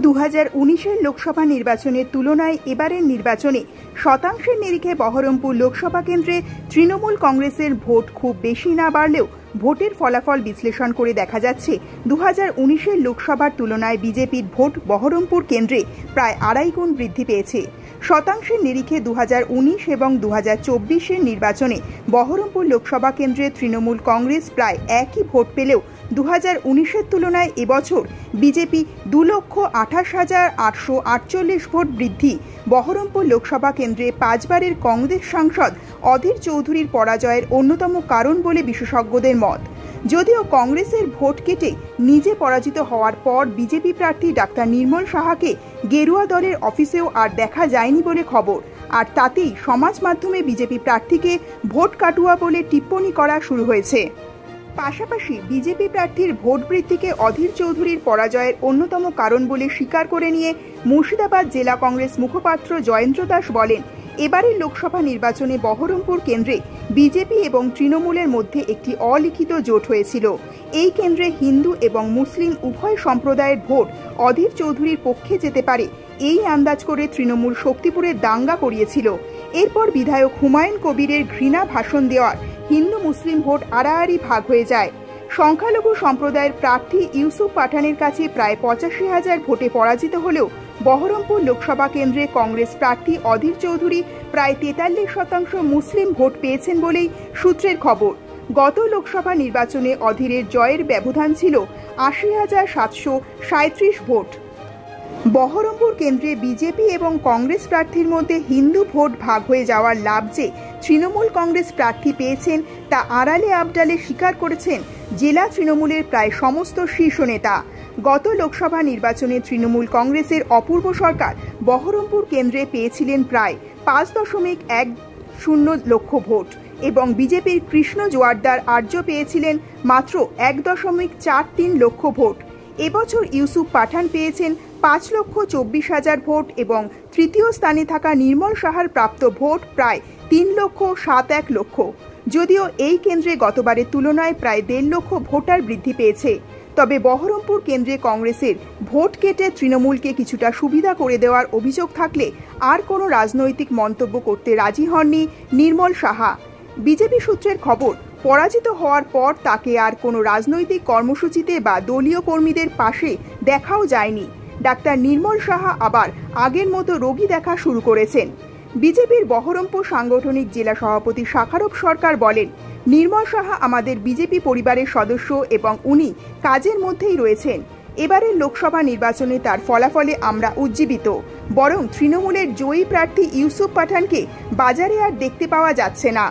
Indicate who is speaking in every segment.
Speaker 1: 2019-এর লোকসভা নির্বাচনের তুলনায় এবারের নির্বাচনে শতাংশের নিরিখে বহরমপুর লোকসভা কেন্দ্রে তৃণমূল কংগ্রেসের ভোট খুব বেশি না বাড়লেও ভোটের ফলাফল বিশ্লেষণ করে দেখা যাচ্ছে 2019-এর লোকসভার তুলনায় বিজেপির ভোট বহরমপুর কেন্দ্রে প্রায় 2.5 গুণ বৃদ্ধি পেয়েছে। শতাংশের নিরিখে 2019 এবং 2024-এর নির্বাচনে বহরমপুর লোকসভা কেন্দ্রে তৃণমূল কংগ্রেস প্রায় একই ভোট পেলেও 2019-এর তুলনায় এবছর বিজেপি 2,28,848 ভোট বৃদ্ধি। বহরমপুর লোকসভা কেন্দ্রে 5 বারের কংগ্রেস সাংসদ অধীর চৌধুরীর পরাজয়ের অন্যতম কারণ বলে বিশেষজ্ঞদের মত। যদিও কংগ্রেসের ভোট কেটে নিজে পরাজিত হওয়ার পর বিজেপি প্রার্থী ডাক্তার নির্মল সাহাকে গেরুয়া দলের অফিসেও আর দেখা যায়নি বলে খবর, আর তাতেই সমাজ মাধ্যমে বিজেপি প্রার্থীকে ভোট কাটুয়া বলে টিপ্পনী করা শুরু হয়েছে। পাশাপাশি বিজেপি প্রার্থীর ভোট বৃদ্ধিকে অধীর চৌধুরীর পরাজয়ের অন্যতম কারণ বলে স্বীকার করে নিয়ে মুর্শিদাবাদ জেলা কংগ্রেস মুখপাত্র জয়েন্দ্র দাস বলেন, এবারের লোকসভা নির্বাচনে বহরমপুর কেন্দ্রে বিজেপি এবং তৃণমূলের মধ্যে একটি অলিখিত জোট হয়েছিল। এই কেন্দ্রে হিন্দু এবং মুসলিম উভয় সম্প্রদায়ের ভোট অধীর চৌধুরীর পক্ষে যেতে পারে এই আন্দাজ করে তৃণমূল শক্তিপুরে দাঙ্গা করিয়েছিল। এরপর বিধায়ক হুমায়ুন কবিরের ঘৃণা ভাষণ দেওয়ার হিন্দু মুসলিম ভোট আড়াআড়ি ভাগ হয়ে যায়। সংখ্যালঘু সম্প্রদায়ের প্রার্থী ইউসুফ পাঠানের কাছে প্রায় 85,000 ভোটে পরাজিত হলেও বহরমপুর লোকসভা কেন্দ্রে কংগ্রেস প্রার্থী অধীর চৌধুরী প্রায় 43% মুসলিম ভোট পেয়েছেন বলেই সূত্রের খবর। গত লোকসভা নির্বাচনে অধীরের জয়ের ব্যবধান ছিল 80,737 ভোট। বহরমপুর কেন্দ্রে বিজেপি এবং কংগ্রেস প্রার্থীর মধ্যে হিন্দু ভোট ভাগ হয়ে যাওয়ার লাভ যে তৃণমূল কংগ্রেস প্রার্থী পেয়েছেন তা আড়ালে আবডালে স্বীকার করেছেন জেলা তৃণমূলের প্রায় সমস্ত শীর্ষ নেতা। গত লোকসভা নির্বাচনে তৃণমূল কংগ্রেসের অপূর্ব সরকার বহরমপুর কেন্দ্রে পেয়েছিলেন প্রায় 5.10 লক্ষ ভোট এবং বিজেপির কৃষ্ণ জোয়ারদার আর্য পেয়েছিলেন মাত্র 1.43 লক্ষ ভোট। এবছর ইউসুফ পাঠান পেয়েছেন 5,24,000 ভোট এবং তৃতীয় স্থানে থাকা নির্মল সাহার প্রাপ্ত ভোট প্রায় 3,71 লক্ষ। যদিও এই কেন্দ্রে গতবারের তুলনায় প্রায় 1.5 লক্ষ ভোটার বৃদ্ধি পেয়েছে, তবে বহরমপুর কেন্দ্রে কংগ্রেসের ভোট কেটে তৃণমূলকে কিছুটা সুবিধা করে দেওয়ার অভিযোগ থাকলে আর কোনো রাজনৈতিক মন্তব্য করতে রাজি হননি নির্মল সাহা। বিজেপি সূত্রের খবর, পরাজিত হওয়ার পর তাকে আর কোনো রাজনৈতিক কর্মসূচিতে বা দলীয় কর্মীদের পাশে দেখাও যায়নি। ডাক্তার নির্মল সাহা আবার আগের মতো রোগী দেখা শুরু করেছেন। বিজেপির বহরমপুর সাংগঠনিক জেলা সভাপতি শাখারব সরকার বলেন, নির্মল সাহা আমাদের বিজেপি পরিবারের সদস্য এবং উনি কাজের মধ্যেই রয়েছেন। এবারের লোকসভা নির্বাচনে তার ফলাফলে আমরা উজ্জীবিত। বরং তৃণমূলের জয়ী প্রার্থী ইউসুফ পাঠানকে বাজারে আর দেখতে পাওয়া যাচ্ছে না।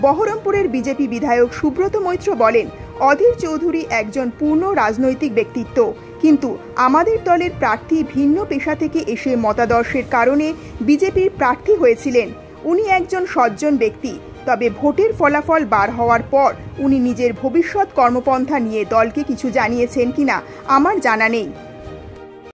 Speaker 1: বহরমপুরের বিজেপি বিধায়ক সুব্রত মৈত্র বলেন, অধীর চৌধুরী একজন পূর্ণ রাজনৈতিক ব্যক্তিত্ব, কিন্তু আমাদের দলের প্রার্থী ভিন্ন পেশা থেকে এসে মতাদর্শের কারণে বিজেপির প্রার্থী হয়েছিলেন। উনি একজন সজ্জন ব্যক্তি, তবে ভোটের ফলাফল বার হওয়ার পর উনি নিজের ভবিষ্যৎ কর্মপন্থা নিয়ে দলকে কিছু জানিয়েছেন কিনা আমার জানা নেই।